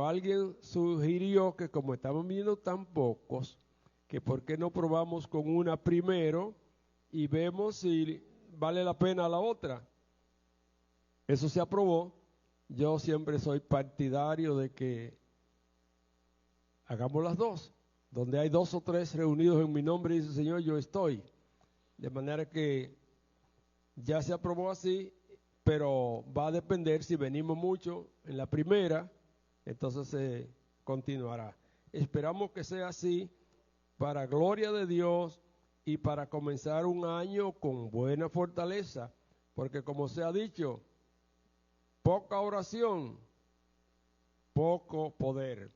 pero alguien sugirió que como estamos viendo tan pocos, que por qué no probamos con una primero y vemos si vale la pena la otra. Eso se aprobó. Yo siempre soy partidario de que hagamos las dos. Donde hay 2 o 3 reunidos en mi nombre, dice el Señor, yo estoy. De manera que ya se aprobó así, pero va a depender si venimos mucho en la primera, entonces se continuará. Esperamos que sea así para gloria de Dios y para comenzar un año con buena fortaleza, porque como se ha dicho, poca oración, poco poder.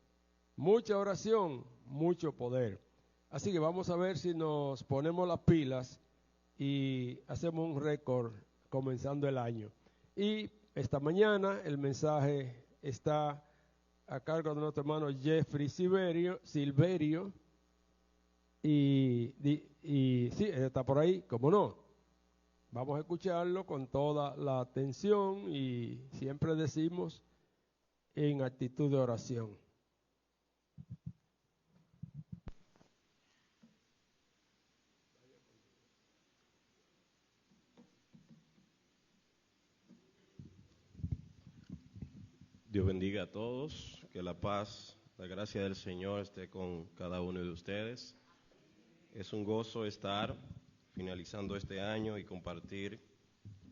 Mucha oración, mucho poder. Así que vamos a ver si nos ponemos las pilas y hacemos un récord comenzando el año. Y esta mañana el mensaje está a cargo de nuestro hermano Jeffrey Silverio y sí, está por ahí, como no. Vamos a escucharlo con toda la atención y siempre decimos en actitud de oración. Dios bendiga a todos, que la paz, la gracia del Señor esté con cada uno de ustedes. Es un gozo estar finalizando este año y compartir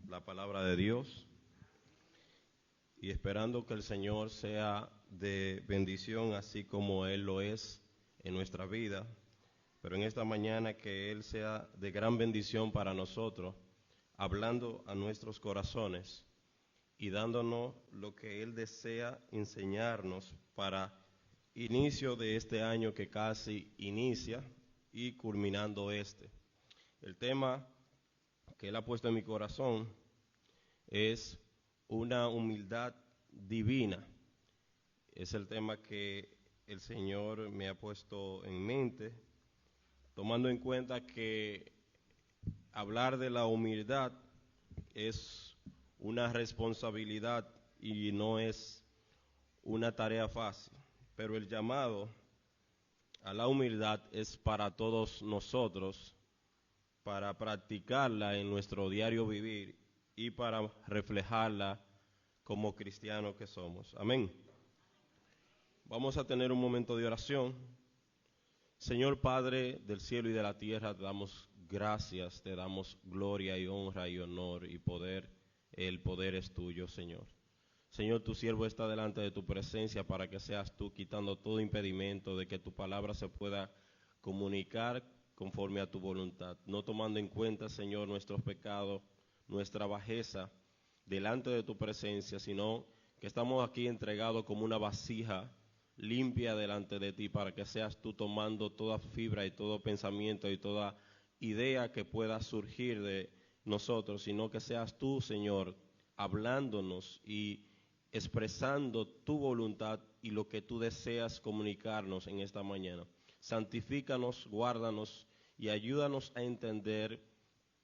la palabra de Dios y esperando que el Señor sea de bendición así como Él lo es en nuestra vida, pero en esta mañana que Él sea de gran bendición para nosotros, hablando a nuestros corazones y dándonos lo que Él desea enseñarnos para inicio de este año que casi inicia y culminando este. El tema que Él ha puesto en mi corazón es una humildad divina. Es el tema que el Señor me ha puesto en mente, tomando en cuenta que hablar de la humildad es una responsabilidad y no es una tarea fácil, pero el llamado a la humildad es para todos nosotros, para practicarla en nuestro diario vivir y para reflejarla como cristianos que somos. Amén. Vamos a tener un momento de oración. Señor Padre del cielo y de la tierra, te damos gracias, te damos gloria y honra y honor y poder. El poder es tuyo, Señor. Señor, tu siervo está delante de tu presencia para que seas tú quitando todo impedimento de que tu palabra se pueda comunicar conforme a tu voluntad, no tomando en cuenta, Señor, nuestros pecados, nuestra bajeza delante de tu presencia, sino que estamos aquí entregados como una vasija limpia delante de ti para que seas tú tomando toda fibra y todo pensamiento y toda idea que pueda surgir de nosotros, sino que seas tú, Señor, hablándonos y expresando tu voluntad y lo que tú deseas comunicarnos en esta mañana. Santifícanos, guárdanos y ayúdanos a entender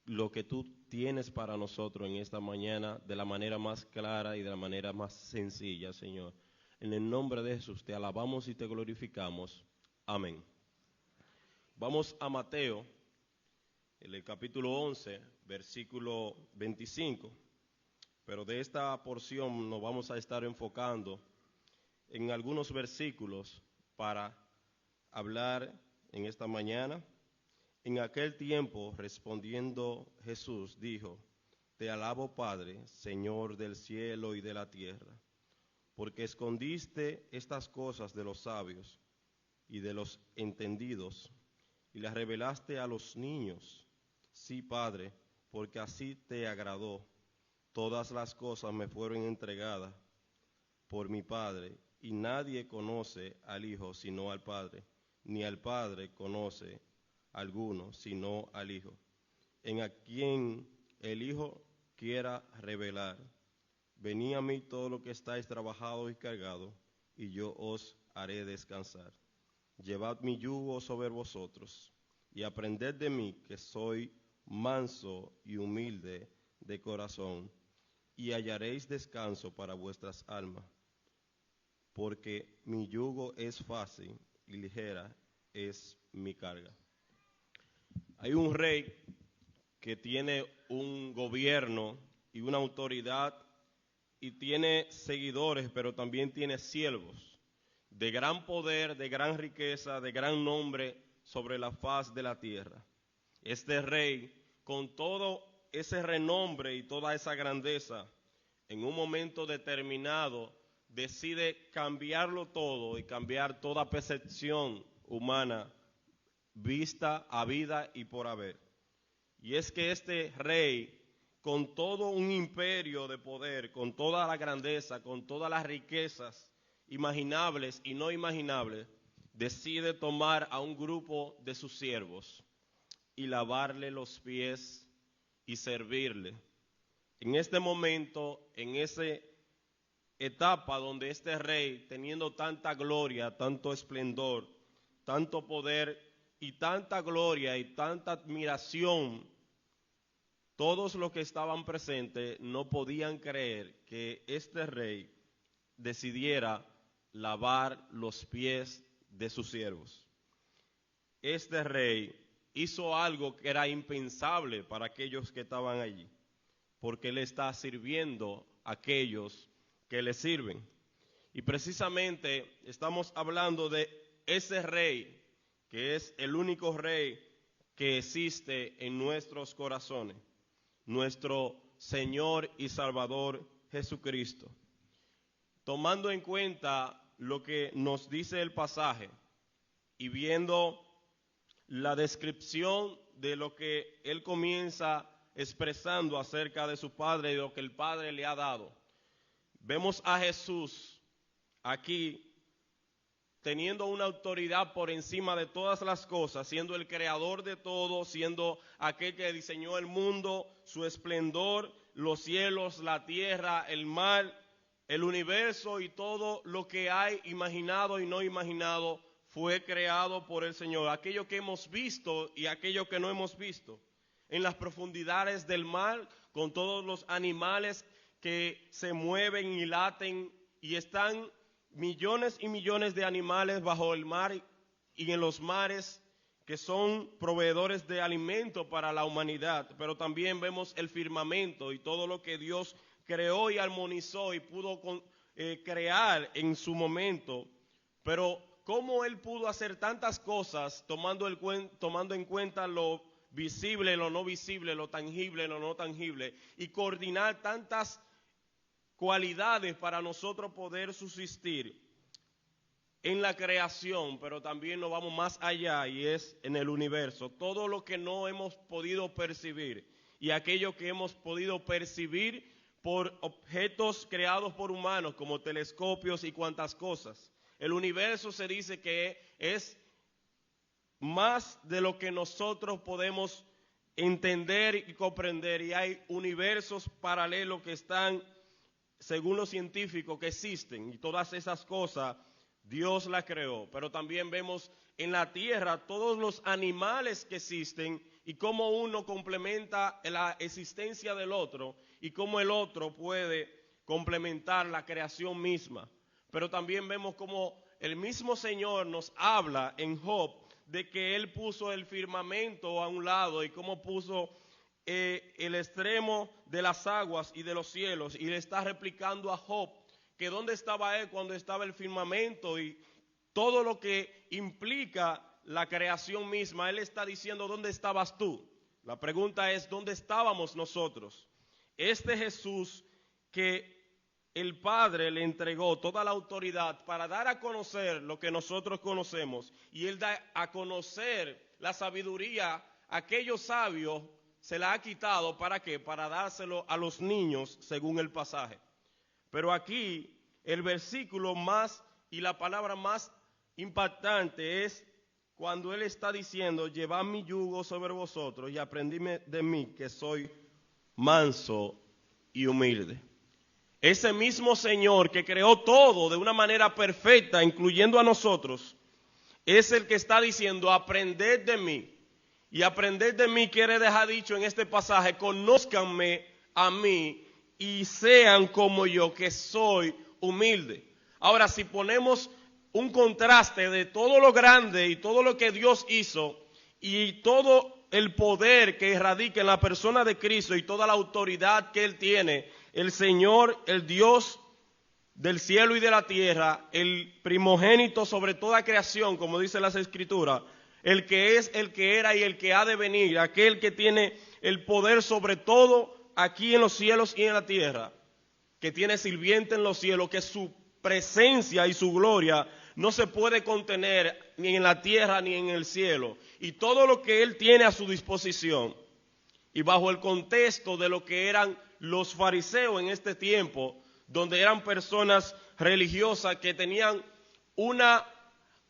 lo que tú tienes para nosotros en esta mañana de la manera más clara y de la manera más sencilla, Señor. En el nombre de Jesús te alabamos y te glorificamos. Amén. Vamos a Mateo, en el capítulo 11, versículo 25. Pero de esta porción nos vamos a estar enfocando en algunos versículos para hablar en esta mañana. En aquel tiempo, respondiendo Jesús, dijo: Te alabo, Padre, Señor del cielo y de la tierra, porque escondiste estas cosas de los sabios y de los entendidos, y las revelaste a los niños. Sí, Padre, porque así te agradó. Todas las cosas me fueron entregadas por mi Padre, y nadie conoce al Hijo sino al Padre, ni al Padre conoce alguno sino al Hijo, en a quien el Hijo quiera revelar. Venid a mí todo lo que estáis trabajados y cargados, y yo os haré descansar. Llevad mi yugo sobre vosotros, y aprended de mí, que soy manso y humilde de corazón, y hallaréis descanso para vuestras almas, porque mi yugo es fácil y ligera es mi carga. Hay un rey que tiene un gobierno y una autoridad y tiene seguidores, pero también tiene siervos de gran poder, de gran riqueza, de gran nombre sobre la faz de la tierra. Este rey, con todo ese renombre y toda esa grandeza, en un momento determinado decide cambiarlo todo y cambiar toda percepción humana vista, habida y por haber. Y es que este rey, con todo un imperio de poder, con toda la grandeza, con todas las riquezas imaginables y no imaginables, decide tomar a un grupo de sus siervos y lavarle los pies y servirle. En este momento, en esa etapa donde este rey, teniendo tanta gloria, tanto esplendor, tanto poder y tanta gloria y tanta admiración, todos los que estaban presentes no podían creer que este rey decidiera lavar los pies de sus siervos. Este rey hizo algo que era impensable para aquellos que estaban allí, porque él está sirviendo a aquellos que le sirven. Y precisamente estamos hablando de ese rey, que es el único rey que existe en nuestros corazones, nuestro Señor y Salvador Jesucristo. Tomando en cuenta lo que nos dice el pasaje y viendo la descripción de lo que él comienza expresando acerca de su Padre y de lo que el Padre le ha dado, vemos a Jesús aquí teniendo una autoridad por encima de todas las cosas, siendo el creador de todo, siendo aquel que diseñó el mundo, su esplendor, los cielos, la tierra, el mar, el universo y todo lo que hay imaginado y no imaginado fue creado por el Señor. Aquello que hemos visto y aquello que no hemos visto. En las profundidades del mar, con todos los animales que se mueven y laten y están millones y millones de animales bajo el mar y en los mares que son proveedores de alimento para la humanidad, pero también vemos el firmamento y todo lo que Dios creó y armonizó y pudo crear en su momento, pero cómo Él pudo hacer tantas cosas tomando en cuenta lo visible, lo no visible, lo tangible, lo no tangible, y coordinar tantas cualidades para nosotros poder subsistir en la creación, pero también nos vamos más allá y es en el universo. Todo lo que no hemos podido percibir y aquello que hemos podido percibir por objetos creados por humanos como telescopios y cuantas cosas. El universo se dice que es más de lo que nosotros podemos entender y comprender, y hay universos paralelos que están, según los científicos, que existen, y todas esas cosas Dios las creó. Pero también vemos en la tierra todos los animales que existen y cómo uno complementa la existencia del otro y cómo el otro puede complementar la creación misma. Pero también vemos cómo el mismo Señor nos habla en Job de que Él puso el firmamento a un lado y cómo puso el extremo de las aguas y de los cielos, y le está replicando a Job que dónde estaba él cuando estaba el firmamento y todo lo que implica la creación misma. Él está diciendo ¿dónde estabas tú? La pregunta es ¿dónde estábamos nosotros? Este Jesús que el Padre le entregó toda la autoridad para dar a conocer lo que nosotros conocemos, y Él da a conocer la sabiduría a aquellos sabios, se la ha quitado. ¿Para qué? Para dárselo a los niños, según el pasaje. Pero aquí el versículo más y la palabra más impactante es cuando Él está diciendo: llevad mi yugo sobre vosotros y aprendidme de mí, que soy manso y humilde. Ese mismo Señor que creó todo de una manera perfecta, incluyendo a nosotros, es el que está diciendo: aprended de mí. Y aprender de mí quiere dejar dicho en este pasaje: conózcanme a mí y sean como yo, que soy humilde. Ahora, si ponemos un contraste de todo lo grande y todo lo que Dios hizo y todo el poder que radica en la persona de Cristo y toda la autoridad que Él tiene, el Señor, el Dios del cielo y de la tierra, el primogénito sobre toda creación, como dice las Escrituras, el que es, el que era y el que ha de venir, aquel que tiene el poder sobre todo aquí en los cielos y en la tierra, que tiene sirviente en los cielos, que su presencia y su gloria no se puede contener ni en la tierra ni en el cielo, y todo lo que Él tiene a su disposición, y bajo el contexto de lo que eran los fariseos en este tiempo, donde eran personas religiosas que tenían una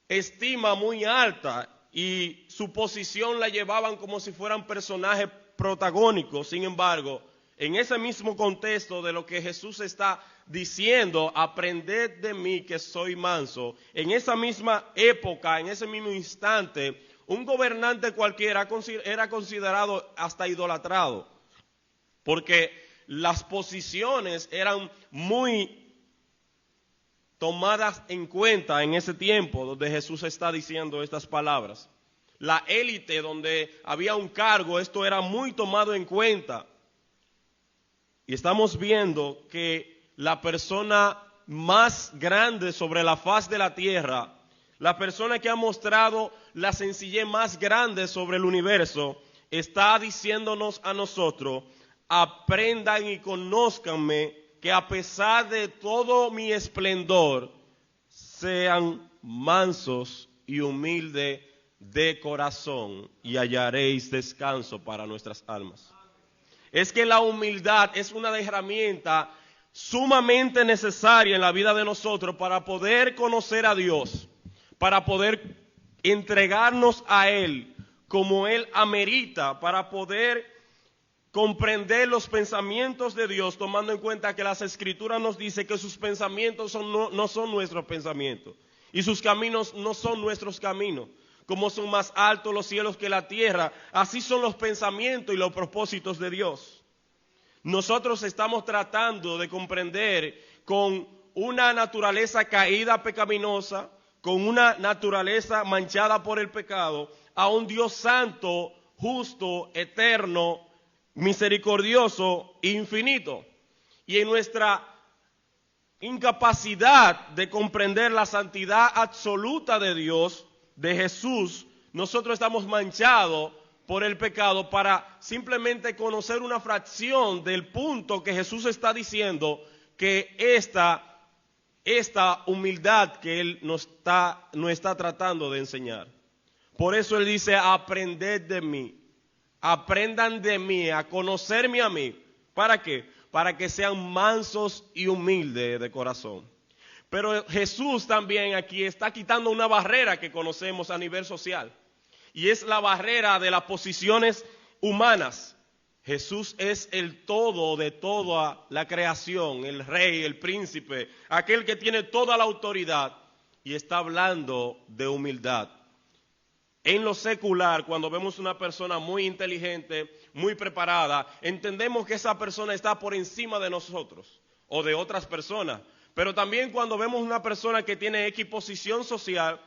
estima muy alta y su posición la llevaban como si fueran personajes protagónicos. Sin embargo, en ese mismo contexto de lo que Jesús está diciendo, aprended de mí que soy manso, en esa misma época, en ese mismo instante, un gobernante cualquiera era considerado hasta idolatrado, porque las posiciones eran muy tomadas en cuenta en ese tiempo donde Jesús está diciendo estas palabras. La élite donde había un cargo, esto era muy tomado en cuenta. Y estamos viendo que la persona más grande sobre la faz de la tierra, la persona que ha mostrado la sencillez más grande sobre el universo, está diciéndonos a nosotros: aprendan y conózcanme, que a pesar de todo mi esplendor, sean mansos y humildes de corazón, y hallaréis descanso para nuestras almas. Es que la humildad es una herramienta sumamente necesaria en la vida de nosotros para poder conocer a Dios, para poder entregarnos a Él como Él amerita, para poder comprender los pensamientos de Dios, tomando en cuenta que las Escrituras nos dicen que sus pensamientos no son nuestros pensamientos y sus caminos no son nuestros caminos. Como son más altos los cielos que la tierra, así son los pensamientos y los propósitos de Dios. Nosotros estamos tratando de comprender con una naturaleza caída pecaminosa, con una naturaleza manchada por el pecado, a un Dios santo, justo, eterno, misericordioso e infinito. Y en nuestra incapacidad de comprender la santidad absoluta de Dios, de Jesús, nosotros estamos manchados por el pecado para simplemente conocer una fracción del punto que Jesús está diciendo, que esta humildad que Él nos está tratando de enseñar. Por eso Él dice: aprended de mí, aprendan de mí, a conocerme a mí. ¿Para qué? Para que sean mansos y humildes de corazón. Pero Jesús también aquí está quitando una barrera que conocemos a nivel social, y es la barrera de las posiciones humanas. Jesús es el todo de toda la creación, el rey, el príncipe, aquel que tiene toda la autoridad, y está hablando de humildad. En lo secular, cuando vemos una persona muy inteligente, muy preparada, entendemos que esa persona está por encima de nosotros o de otras personas. Pero también cuando vemos una persona que tiene X posición social,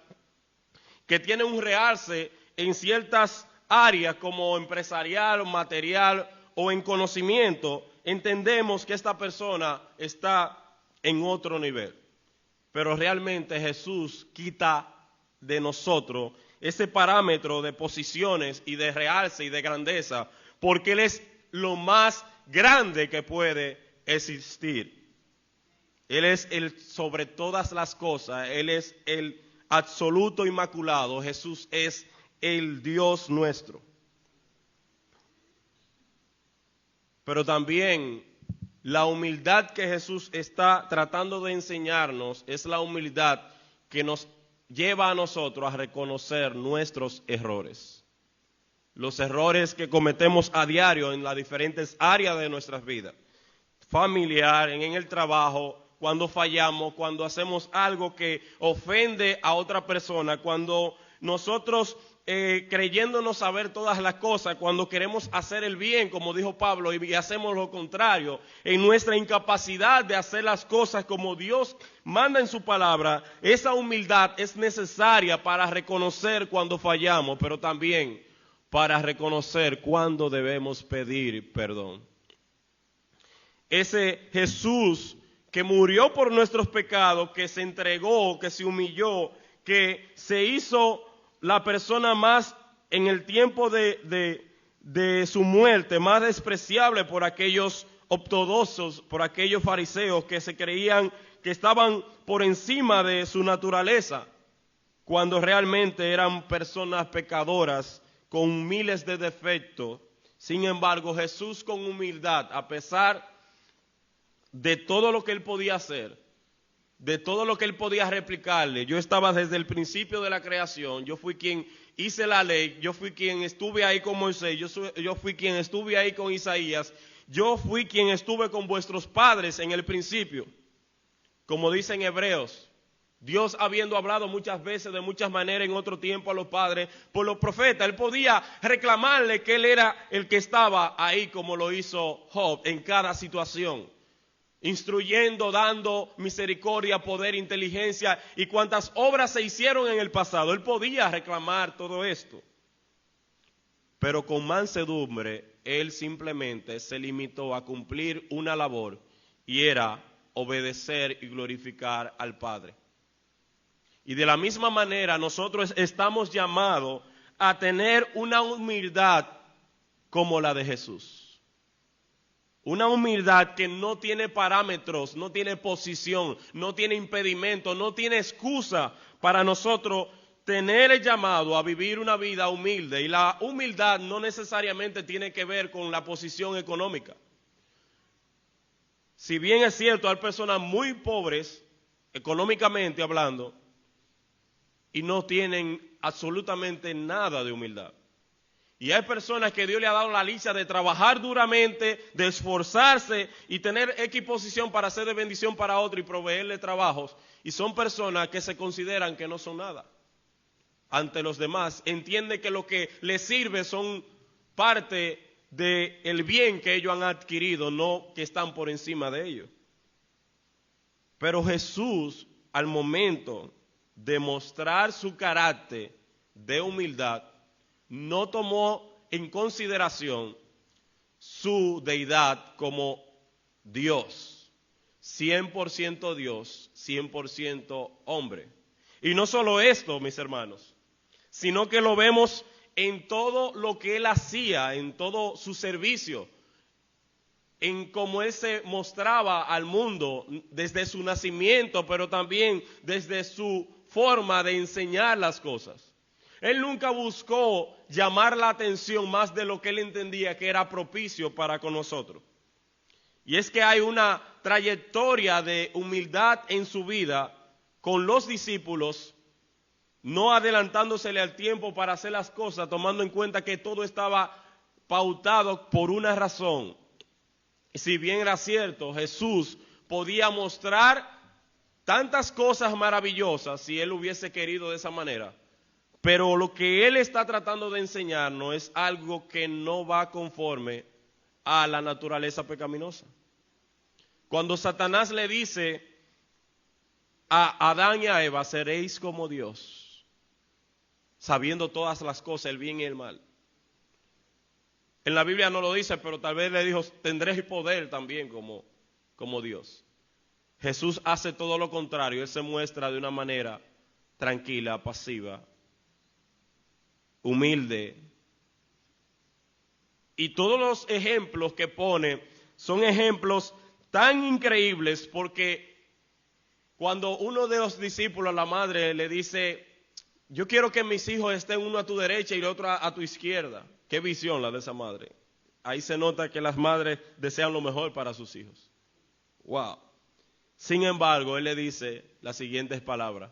que tiene un realce en ciertas áreas como empresarial, material o en conocimiento, entendemos que esta persona está en otro nivel. Pero realmente Jesús quita de nosotros ese parámetro de posiciones y de realce y de grandeza, porque Él es lo más grande que puede existir. Él es el sobre todas las cosas, Él es el absoluto inmaculado, Jesús es el Dios nuestro. Pero también la humildad que Jesús está tratando de enseñarnos es la humildad que nos lleva a nosotros a reconocer nuestros errores. Los errores que cometemos a diario en las diferentes áreas de nuestras vidas. Familiar, en el trabajo, cuando fallamos, cuando hacemos algo que ofende a otra persona, cuando nosotros creyéndonos saber todas las cosas, cuando queremos hacer el bien, como dijo Pablo, y hacemos lo contrario, en nuestra incapacidad de hacer las cosas como Dios manda en su palabra, esa humildad es necesaria para reconocer cuando fallamos, pero también para reconocer cuando debemos pedir perdón. Ese Jesús que murió por nuestros pecados, que se entregó, que se humilló, que se hizo la persona más en el tiempo de su muerte, más despreciable por aquellos ortodoxos, por aquellos fariseos que se creían que estaban por encima de su naturaleza, cuando realmente eran personas pecadoras con miles de defectos. Sin embargo, Jesús con humildad, a pesar de todo lo que él podía hacer, de todo lo que él podía replicarle. Yo estaba desde el principio de la creación, yo fui quien hice la ley, yo fui quien estuve ahí con Moisés, yo fui quien estuve ahí con Isaías, yo fui quien estuve con vuestros padres en el principio. Como dicen Hebreos, Dios habiendo hablado muchas veces, de muchas maneras en otro tiempo a los padres, por los profetas, él podía reclamarle que él era el que estaba ahí como lo hizo Job en cada situación. Instruyendo, dando misericordia, poder, inteligencia y cuantas obras se hicieron en el pasado. Él podía reclamar todo esto. Pero con mansedumbre, él simplemente se limitó a cumplir una labor y era obedecer y glorificar al Padre. Y de la misma manera nosotros estamos llamados a tener una humildad como la de Jesús. Una humildad que no tiene parámetros, no tiene posición, no tiene impedimento, no tiene excusa para nosotros tener el llamado a vivir una vida humilde. Y la humildad no necesariamente tiene que ver con la posición económica. Si bien es cierto, hay personas muy pobres, económicamente hablando, y no tienen absolutamente nada de humildad. Y hay personas que Dios le ha dado la licha de trabajar duramente, de esforzarse y tener X posición para ser de bendición para otro y proveerle trabajos. Y son personas que se consideran que no son nada ante los demás. Entienden que lo que les sirve son parte del bien que ellos han adquirido, no que están por encima de ellos. Pero Jesús, al momento de mostrar su carácter de humildad, no tomó en consideración su deidad como Dios, 100% Dios, 100% hombre. Y no solo esto, mis hermanos, sino que lo vemos en todo lo que él hacía, en todo su servicio, en cómo él se mostraba al mundo desde su nacimiento, pero también desde su forma de enseñar las cosas. Él nunca buscó llamar la atención más de lo que él entendía que era propicio para con nosotros. Y es que hay una trayectoria de humildad en su vida con los discípulos, no adelantándosele al tiempo para hacer las cosas, tomando en cuenta que todo estaba pautado por una razón. Si bien era cierto, Jesús podía mostrar tantas cosas maravillosas si él hubiese querido de esa manera. Pero lo que él está tratando de enseñarnos es algo que no va conforme a la naturaleza pecaminosa. Cuando Satanás le dice a Adán y a Eva, seréis como Dios, sabiendo todas las cosas, el bien y el mal. En la Biblia no lo dice, pero tal vez le dijo, tendréis poder también como Dios. Jesús hace todo lo contrario, él se muestra de una manera tranquila, pasiva, humilde. Y todos los ejemplos que pone son ejemplos tan increíbles, porque cuando uno de los discípulos, la madre, le dice, yo quiero que mis hijos estén uno a tu derecha y el otro a tu izquierda. Qué visión la de esa madre. Ahí se nota que las madres desean lo mejor para sus hijos. Wow. Sin embargo, él le dice las siguientes palabras: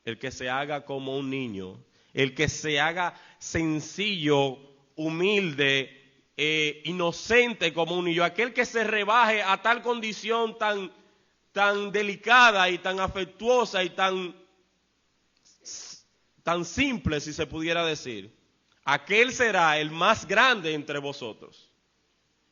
el que se haga como un niño, el que se haga sencillo, humilde, inocente como un niño, aquel que se rebaje a tal condición tan delicada y tan afectuosa y tan tan simple si se pudiera decir. Aquel será el más grande entre vosotros.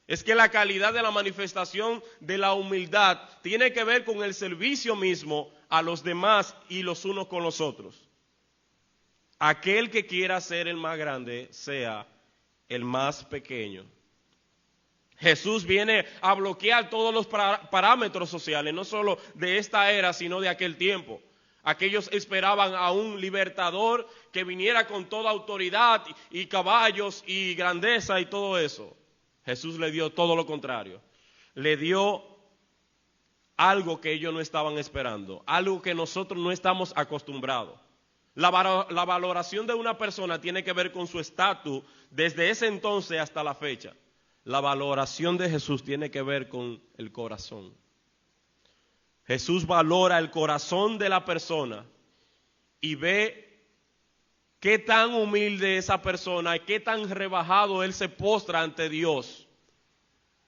Es que la calidad de la manifestación de la humildad tiene que ver con el servicio mismo a los demás y los unos con los otros. Aquel que quiera ser el más grande sea el más pequeño. Jesús viene a bloquear todos los parámetros sociales, no solo de esta era, sino de aquel tiempo. Aquellos esperaban a un libertador que viniera con toda autoridad y caballos y grandeza y todo eso. Jesús le dio todo lo contrario. Le dio algo que ellos no estaban esperando, algo que nosotros no estamos acostumbrados. La valoración de una persona tiene que ver con su estatus desde ese entonces hasta la fecha. La valoración de Jesús tiene que ver con el corazón. Jesús valora el corazón de la persona y ve qué tan humilde esa persona y qué tan rebajado él se postra ante Dios.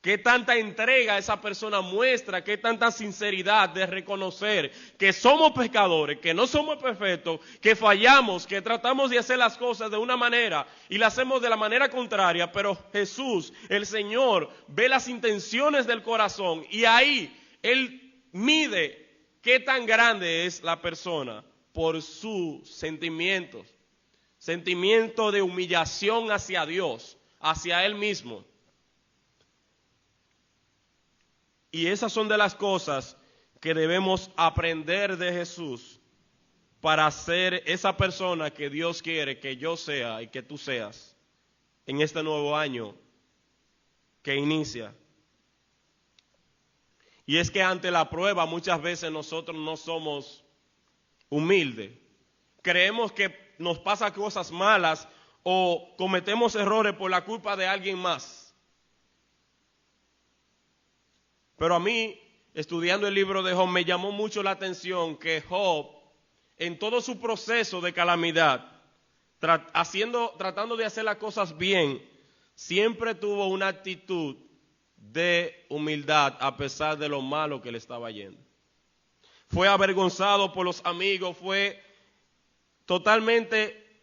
Qué tanta entrega esa persona muestra, qué tanta sinceridad de reconocer que somos pecadores, que no somos perfectos, que fallamos, que tratamos de hacer las cosas de una manera y las hacemos de la manera contraria, pero Jesús, el Señor, ve las intenciones del corazón y ahí Él mide qué tan grande es la persona por sus sentimientos, sentimiento de humillación hacia Dios, hacia Él mismo. Y esas son de las cosas que debemos aprender de Jesús para ser esa persona que Dios quiere que yo sea y que tú seas en este nuevo año que inicia. Y es que ante la prueba muchas veces nosotros no somos humildes. Creemos que nos pasan cosas malas o cometemos errores por la culpa de alguien más. Pero a mí, estudiando el libro de Job, me llamó mucho la atención que Job, en todo su proceso de calamidad, tratando de hacer las cosas bien, siempre tuvo una actitud de humildad a pesar de lo malo que le estaba yendo. Fue avergonzado por los amigos, fue totalmente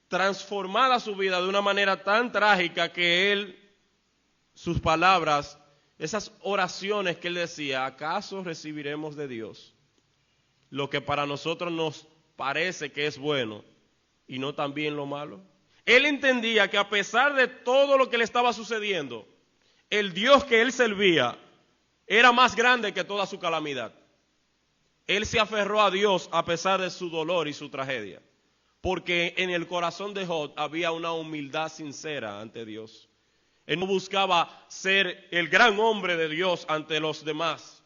transformada su vida de una manera tan trágica que él, sus palabras, esas oraciones que él decía, ¿acaso recibiremos de Dios lo que para nosotros nos parece que es bueno y no también lo malo? Él entendía que a pesar de todo lo que le estaba sucediendo, el Dios que él servía era más grande que toda su calamidad. Él se aferró a Dios a pesar de su dolor y su tragedia, porque en el corazón de Job había una humildad sincera ante Dios. Él no buscaba ser el gran hombre de Dios ante los demás.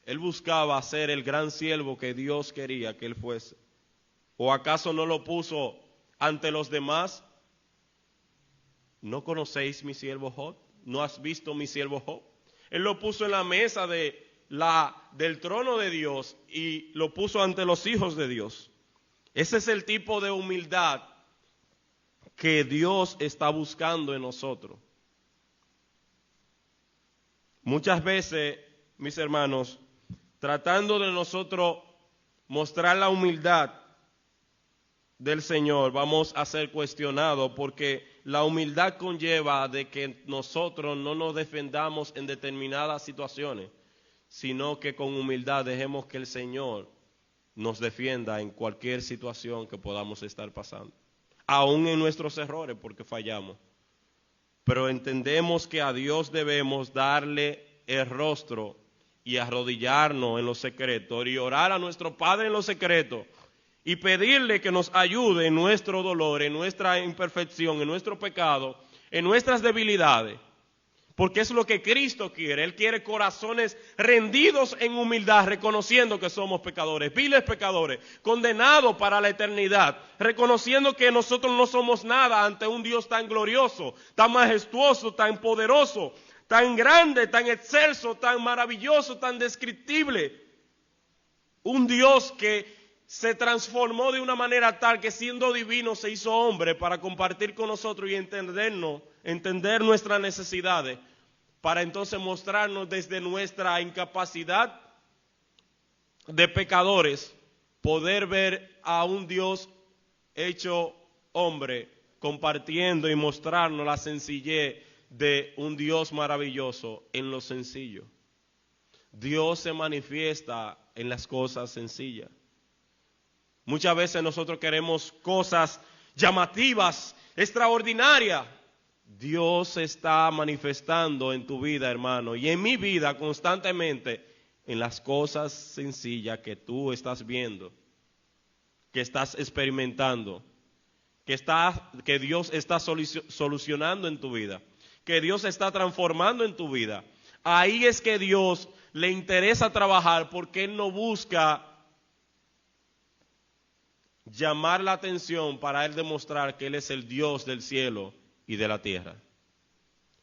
Él buscaba ser el gran siervo que Dios quería que él fuese. ¿O acaso no lo puso ante los demás? ¿No conocéis mi siervo Job? ¿No has visto mi siervo Job? Él lo puso en la mesa del trono de Dios y lo puso ante los hijos de Dios. Ese es el tipo de humildad que Dios está buscando en nosotros. Muchas veces, mis hermanos, tratando de nosotros mostrar la humildad del Señor, vamos a ser cuestionados porque la humildad conlleva de que nosotros no nos defendamos en determinadas situaciones, sino que con humildad dejemos que el Señor nos defienda en cualquier situación que podamos estar pasando, aún en nuestros errores porque fallamos. Pero entendemos que a Dios debemos darle el rostro y arrodillarnos en lo secreto y orar a nuestro Padre en lo secreto y pedirle que nos ayude en nuestro dolor, en nuestra imperfección, en nuestro pecado, en nuestras debilidades. Porque es lo que Cristo quiere. Él quiere corazones rendidos en humildad, reconociendo que somos pecadores, viles pecadores, condenados para la eternidad, reconociendo que nosotros no somos nada ante un Dios tan glorioso, tan majestuoso, tan poderoso, tan grande, tan excelso, tan maravilloso, tan descriptible. Un Dios que se transformó de una manera tal que siendo divino se hizo hombre para compartir con nosotros y entender nuestras necesidades, para entonces mostrarnos desde nuestra incapacidad de pecadores, poder ver a un Dios hecho hombre, compartiendo y mostrarnos la sencillez de un Dios maravilloso en lo sencillo. Dios se manifiesta en las cosas sencillas. Muchas veces nosotros queremos cosas llamativas, extraordinarias. Dios se está manifestando en tu vida, hermano, y en mi vida constantemente en las cosas sencillas que tú estás viendo, que estás experimentando, que Dios está solucionando en tu vida, que Dios está transformando en tu vida. Ahí es que Dios le interesa trabajar, porque Él no busca llamar la atención para Él demostrar que Él es el Dios del cielo y de la tierra.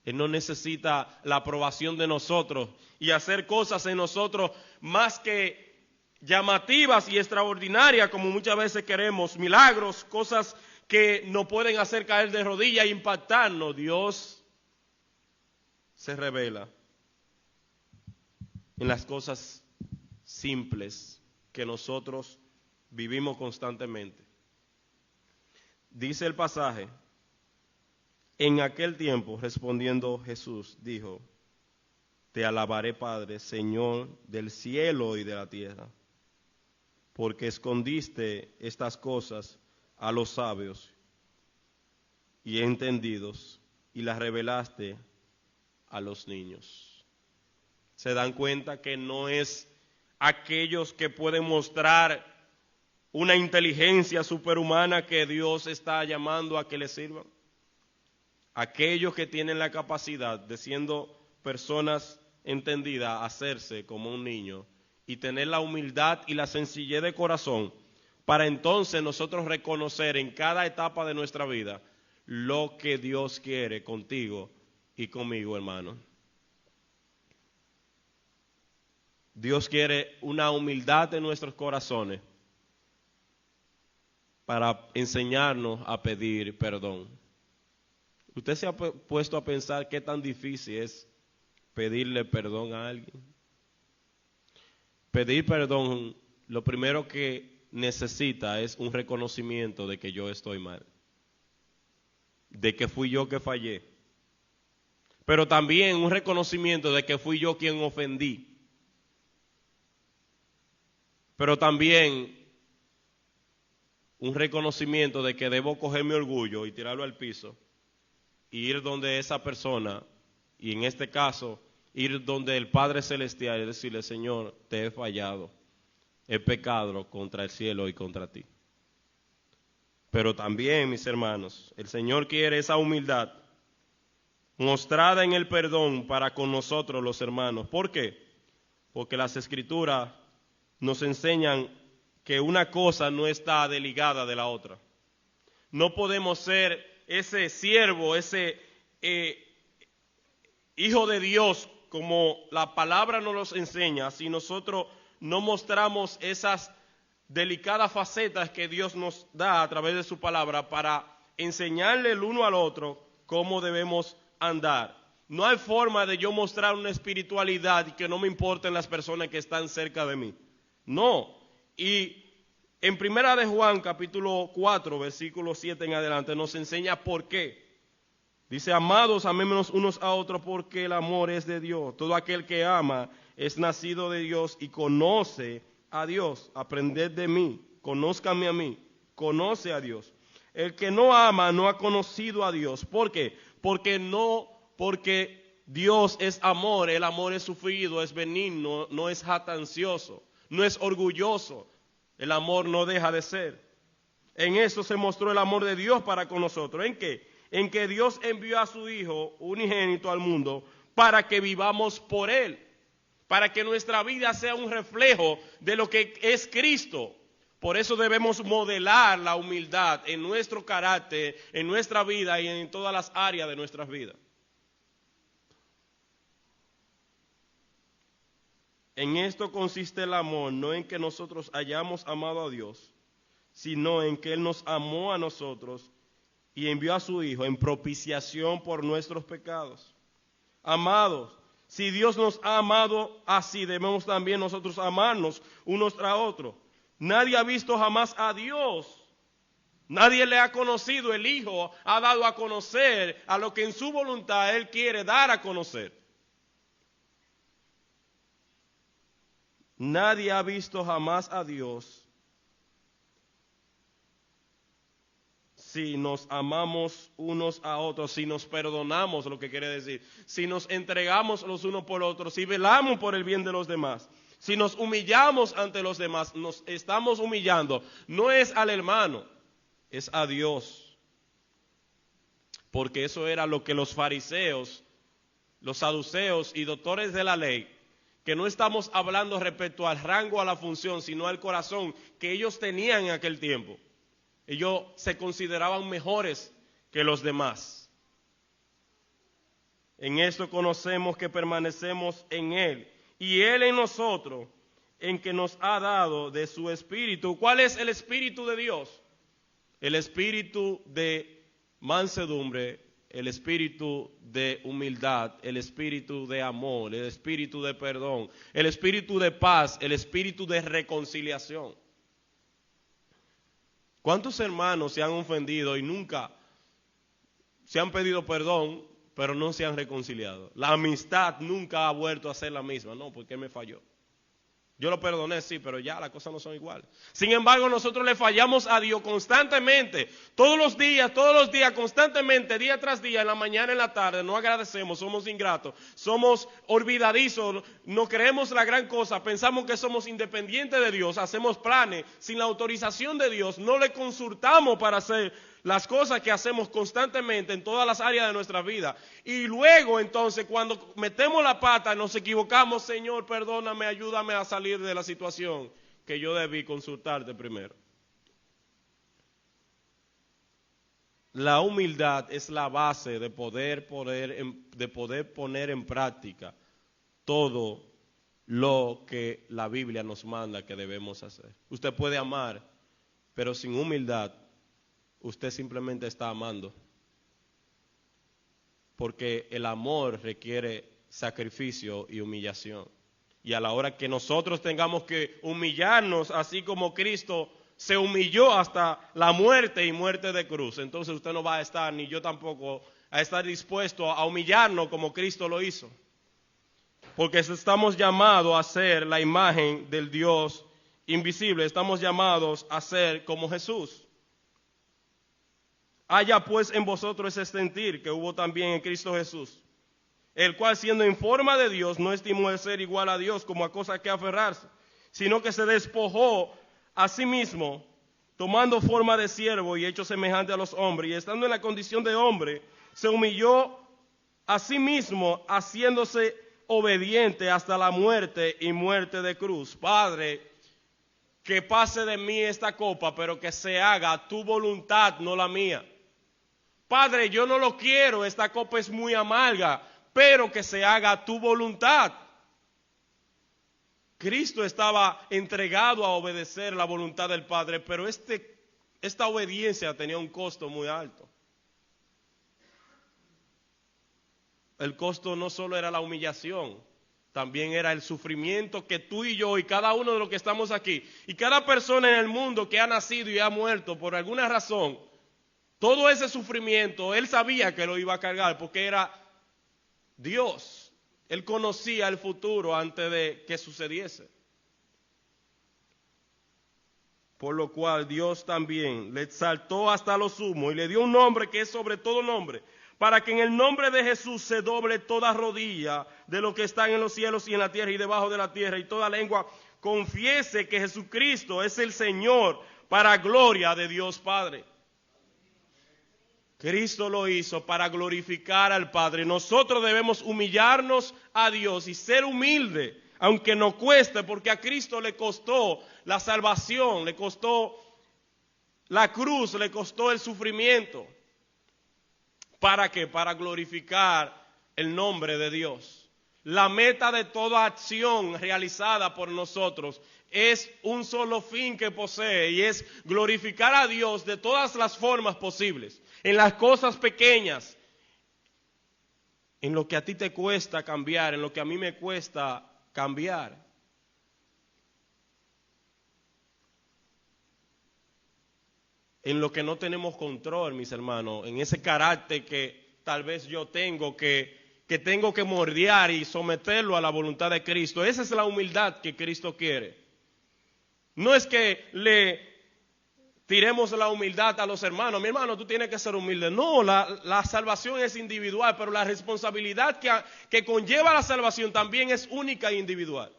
Él no necesita la aprobación de nosotros y hacer cosas en nosotros más que llamativas y extraordinarias, como muchas veces queremos, milagros, cosas que nos pueden hacer caer de rodillas e impactarnos. Dios se revela en las cosas simples que nosotros vivimos constantemente. Dice el pasaje: en aquel tiempo, respondiendo Jesús, dijo: te alabaré, Padre, Señor del cielo y de la tierra, porque escondiste estas cosas a los sabios y entendidos y las revelaste a los niños. Se dan cuenta que no es aquellos que pueden mostrar una inteligencia superhumana que Dios está llamando a que le sirvan. Aquellos que tienen la capacidad de, siendo personas entendidas, hacerse como un niño y tener la humildad y la sencillez de corazón, para entonces nosotros reconocer en cada etapa de nuestra vida lo que Dios quiere contigo y conmigo, hermano. Dios quiere una humildad en nuestros corazones para enseñarnos a pedir perdón. ¿Usted se ha puesto a pensar qué tan difícil es pedirle perdón a alguien? Pedir perdón, lo primero que necesita es un reconocimiento de que yo estoy mal, de que fui yo que fallé, pero también un reconocimiento de que fui yo quien ofendí. Pero también un reconocimiento de que debo coger mi orgullo y tirarlo al piso y ir donde esa persona, y en este caso, ir donde el Padre Celestial y decirle: Señor, te he fallado, he pecado contra el cielo y contra ti. Pero también, mis hermanos, el Señor quiere esa humildad mostrada en el perdón para con nosotros los hermanos. ¿Por qué? Porque las Escrituras nos enseñan que una cosa no está desligada de la otra. No podemos ser ese siervo, ese hijo de Dios, como la palabra nos los enseña, si nosotros no mostramos esas delicadas facetas que Dios nos da a través de su palabra para enseñarle el uno al otro cómo debemos andar. No hay forma de yo mostrar una espiritualidad y que no me importen las personas que están cerca de mí. No. Y en Primera de Juan, capítulo 4, versículo 7 en adelante, nos enseña por qué. Dice: amados, amémonos unos a otros, porque el amor es de Dios. Todo aquel que ama es nacido de Dios y conoce a Dios. Aprended de mí, conózcanme a mí, conoce a Dios. El que no ama no ha conocido a Dios. ¿Por qué? Porque Dios es amor. El amor es sufrido, es benigno, no es jactancioso, no es orgulloso. El amor no deja de ser. En eso se mostró el amor de Dios para con nosotros. ¿En qué? En que Dios envió a su Hijo unigénito al mundo para que vivamos por Él, para que nuestra vida sea un reflejo de lo que es Cristo. Por eso debemos modelar la humildad en nuestro carácter, en nuestra vida y en todas las áreas de nuestras vidas. En esto consiste el amor, no en que nosotros hayamos amado a Dios, sino en que Él nos amó a nosotros y envió a su Hijo en propiciación por nuestros pecados. Amados, si Dios nos ha amado así, debemos también nosotros amarnos unos a otros. Nadie ha visto jamás a Dios. Nadie le ha conocido, el Hijo ha dado a conocer a lo que en su voluntad Él quiere dar a conocer. Nadie ha visto jamás a Dios. Si nos amamos unos a otros, si nos perdonamos, lo que quiere decir, si nos entregamos los unos por los otros, si velamos por el bien de los demás, si nos humillamos ante los demás, nos estamos humillando, no es al hermano, es a Dios. Porque eso era lo que los fariseos, los saduceos y doctores de la ley, que no estamos hablando respecto al rango, a la función, sino al corazón que ellos tenían en aquel tiempo. Ellos se consideraban mejores que los demás. En esto conocemos que permanecemos en Él y Él en nosotros, en que nos ha dado de su Espíritu. ¿Cuál es el Espíritu de Dios? El Espíritu de mansedumbre, el Espíritu de humildad, el Espíritu de amor, el Espíritu de perdón, el Espíritu de paz, el Espíritu de reconciliación. ¿Cuántos hermanos se han ofendido y nunca se han pedido perdón, pero no se han reconciliado? La amistad nunca ha vuelto a ser la misma. No, porque me falló. Yo lo perdoné, sí, pero ya las cosas no son iguales. Sin embargo, nosotros le fallamos a Dios constantemente, todos los días, constantemente, día tras día, en la mañana, en la tarde. No agradecemos, somos ingratos, somos olvidadizos, no creemos la gran cosa, pensamos que somos independientes de Dios, hacemos planes sin la autorización de Dios, no le consultamos para hacer las cosas que hacemos constantemente en todas las áreas de nuestra vida. Y luego entonces cuando metemos la pata, nos equivocamos, Señor, perdóname, ayúdame a salir de la situación, que yo debí consultarte primero. La humildad es la base de poder poner en práctica todo lo que la Biblia nos manda que debemos hacer. Usted puede amar, pero sin humildad usted simplemente está amando, porque el amor requiere sacrificio y humillación. Y a la hora que nosotros tengamos que humillarnos, así como Cristo se humilló hasta la muerte y muerte de cruz, entonces usted no va a estar, ni yo tampoco, a estar dispuesto a humillarnos como Cristo lo hizo. Porque estamos llamados a ser la imagen del Dios invisible, estamos llamados a ser como Jesús. Haya pues en vosotros ese sentir que hubo también en Cristo Jesús, el cual siendo en forma de Dios no estimó el ser igual a Dios como a cosa que aferrarse, sino que se despojó a sí mismo, tomando forma de siervo y hecho semejante a los hombres, y estando en la condición de hombre, se humilló a sí mismo, haciéndose obediente hasta la muerte y muerte de cruz. Padre, que pase de mí esta copa, pero que se haga tu voluntad, no la mía. Padre, yo no lo quiero, esta copa es muy amarga, pero que se haga tu voluntad. Cristo estaba entregado a obedecer la voluntad del Padre, pero esta obediencia tenía un costo muy alto. El costo no solo era la humillación, también era el sufrimiento que tú y yo y cada uno de los que estamos aquí, y cada persona en el mundo que ha nacido y ha muerto por alguna razón, todo ese sufrimiento, Él sabía que lo iba a cargar porque era Dios. Él conocía el futuro antes de que sucediese. Por lo cual Dios también le exaltó hasta lo sumo y le dio un nombre que es sobre todo nombre, para que en el nombre de Jesús se doble toda rodilla de lo que están en los cielos y en la tierra y debajo de la tierra, y toda lengua confiese que Jesucristo es el Señor, para gloria de Dios Padre. Cristo lo hizo para glorificar al Padre. Nosotros debemos humillarnos a Dios y ser humilde, aunque nos cueste, porque a Cristo le costó la salvación, le costó la cruz, le costó el sufrimiento. ¿Para qué? Para glorificar el nombre de Dios. La meta de toda acción realizada por nosotros es un solo fin que posee, y es glorificar a Dios de todas las formas posibles. En las cosas pequeñas, en lo que a ti te cuesta cambiar, en lo que a mí me cuesta cambiar. en lo que no tenemos control, mis hermanos, en ese carácter que tal vez yo tengo, que tengo que moldear y someterlo a la voluntad de Cristo. Esa es la humildad que Cristo quiere. No es que le tiremos la humildad a los hermanos. Mi hermano, tú tienes que ser humilde. No, la salvación es individual, pero la responsabilidad que conlleva la salvación también es única e individual.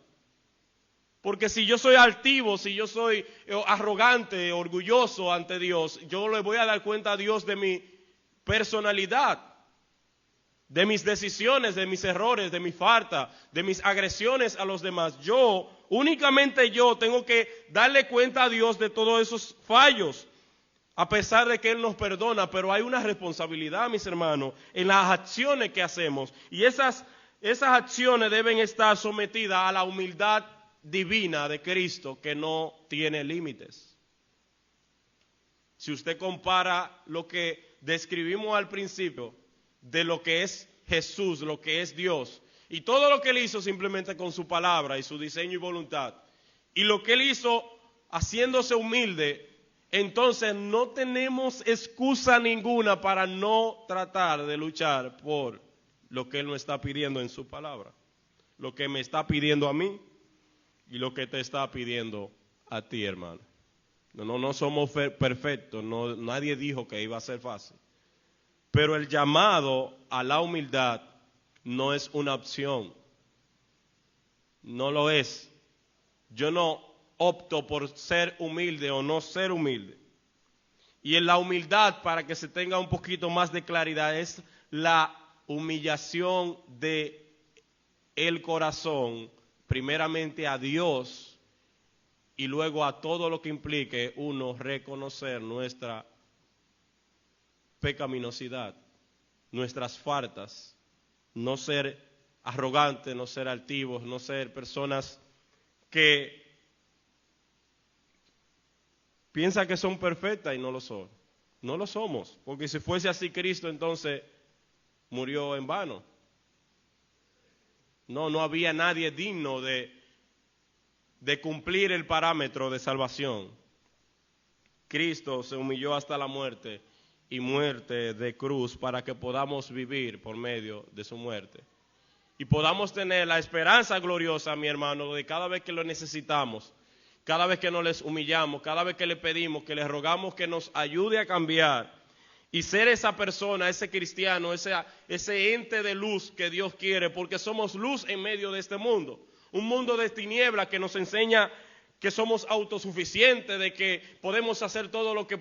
Porque si yo soy altivo, si yo soy arrogante, orgulloso ante Dios, yo le voy a dar cuenta a Dios de mi personalidad, de mis decisiones, de mis errores, de mi falta, de mis agresiones a los demás. Únicamente yo tengo que darle cuenta a Dios de todos esos fallos, a pesar de que Él nos perdona, pero hay una responsabilidad, mis hermanos, en las acciones que hacemos. Y esas acciones deben estar sometidas a la humildad divina de Cristo, que no tiene límites. Si usted compara lo que describimos al principio de lo que es Jesús, lo que es Dios, y todo lo que Él hizo simplemente con su palabra y su diseño y voluntad, y lo que Él hizo haciéndose humilde, entonces no tenemos excusa ninguna para no tratar de luchar por lo que Él nos está pidiendo en su palabra, lo que me está pidiendo a mí y lo que te está pidiendo a ti, hermano. No somos perfectos, nadie dijo que iba a ser fácil. Pero el llamado a la humildad no es una opción. No lo es. Yo no opto por ser humilde o no ser humilde. Y en la humildad, para que se tenga un poquito más de claridad, es la humillación de el corazón, primeramente a Dios y luego a todo lo que implique uno reconocer nuestra pecaminosidad, nuestras faltas, no ser arrogantes, no ser altivos, no ser personas que piensan que son perfectas y no lo son. No lo somos, porque si fuese así Cristo entonces murió en vano. No había nadie digno de cumplir el parámetro de salvación. Cristo se humilló hasta la muerte y muerte de cruz para que podamos vivir por medio de su muerte. Y podamos tener la esperanza gloriosa, mi hermano, de cada vez que lo necesitamos, cada vez que nos les humillamos, cada vez que le pedimos, que le rogamos que nos ayude a cambiar y ser esa persona, ese cristiano, ese ente de luz que Dios quiere, porque somos luz en medio de este mundo. Un mundo de tinieblas que nos enseña que somos autosuficientes, de que podemos hacer todo lo que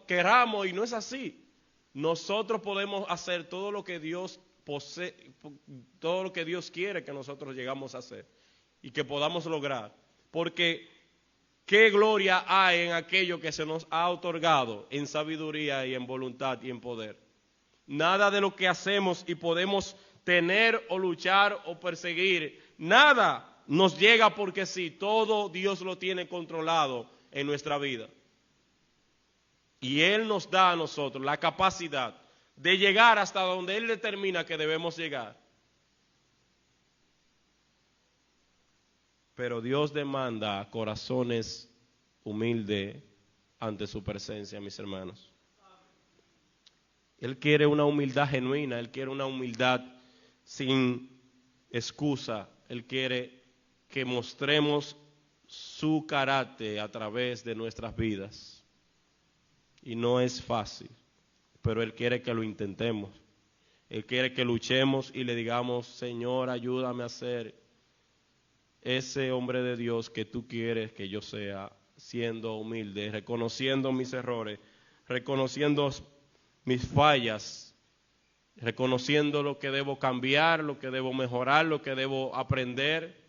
queramos, y no es así. Nosotros podemos hacer todo lo que Dios posee, todo lo que Dios quiere que nosotros llegamos a hacer y que podamos lograr. Porque qué gloria hay en aquello que se nos ha otorgado en sabiduría y en voluntad y en poder. Nada de lo que hacemos y podemos tener o luchar o perseguir, nada nos llega porque sí, todo Dios lo tiene controlado en nuestra vida. Y Él nos da a nosotros la capacidad de llegar hasta donde Él determina que debemos llegar. Pero Dios demanda corazones humildes ante su presencia, mis hermanos. Él quiere una humildad genuina, Él quiere una humildad sin excusa, Él quiere que mostremos su carácter a través de nuestras vidas. Y no es fácil, pero Él quiere que lo intentemos. Él quiere que luchemos y le digamos, Señor, ayúdame a ser ese hombre de Dios que tú quieres que yo sea, siendo humilde, reconociendo mis errores, reconociendo mis fallas, reconociendo lo que debo cambiar, lo que debo mejorar, lo que debo aprender.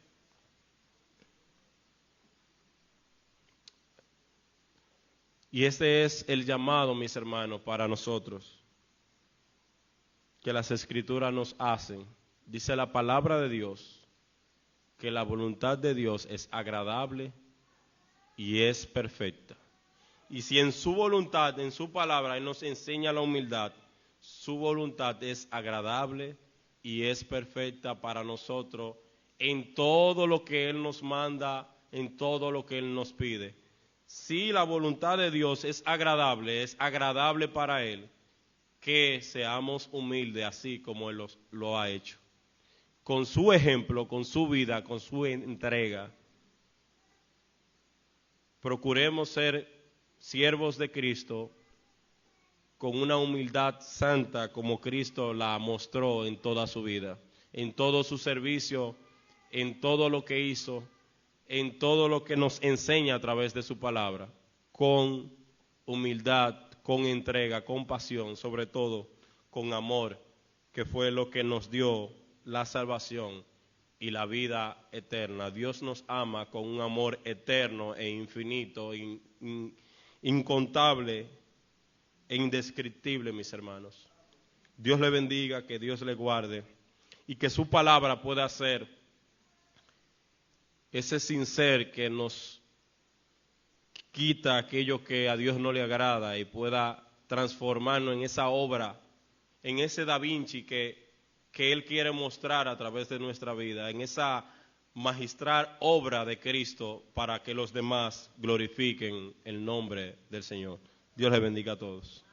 Y este es el llamado, mis hermanos, para nosotros, que las Escrituras nos hacen. Dice la palabra de Dios, que la voluntad de Dios es agradable y es perfecta. Y si en su voluntad, en su palabra, Él nos enseña la humildad, su voluntad es agradable y es perfecta para nosotros en todo lo que Él nos manda, en todo lo que Él nos pide. si la voluntad de Dios es agradable para Él, que seamos humildes así como Él lo ha hecho. Con su ejemplo, con su vida, con su entrega. Procuremos ser siervos de Cristo con una humildad santa como Cristo la mostró en toda su vida, en todo su servicio, en todo lo que hizo, en todo lo que nos enseña a través de su palabra, con humildad, con entrega, con pasión, sobre todo con amor, que fue lo que nos dio la salvación y la vida eterna. Dios nos ama con un amor eterno e infinito, incontable e indescriptible, mis hermanos. Dios le bendiga, que Dios le guarde y que su palabra pueda ser ese sincer que nos quita aquello que a Dios no le agrada y pueda transformarnos en esa obra, en ese Da Vinci que Él quiere mostrar a través de nuestra vida, en esa magistral obra de Cristo para que los demás glorifiquen el nombre del Señor. Dios les bendiga a todos.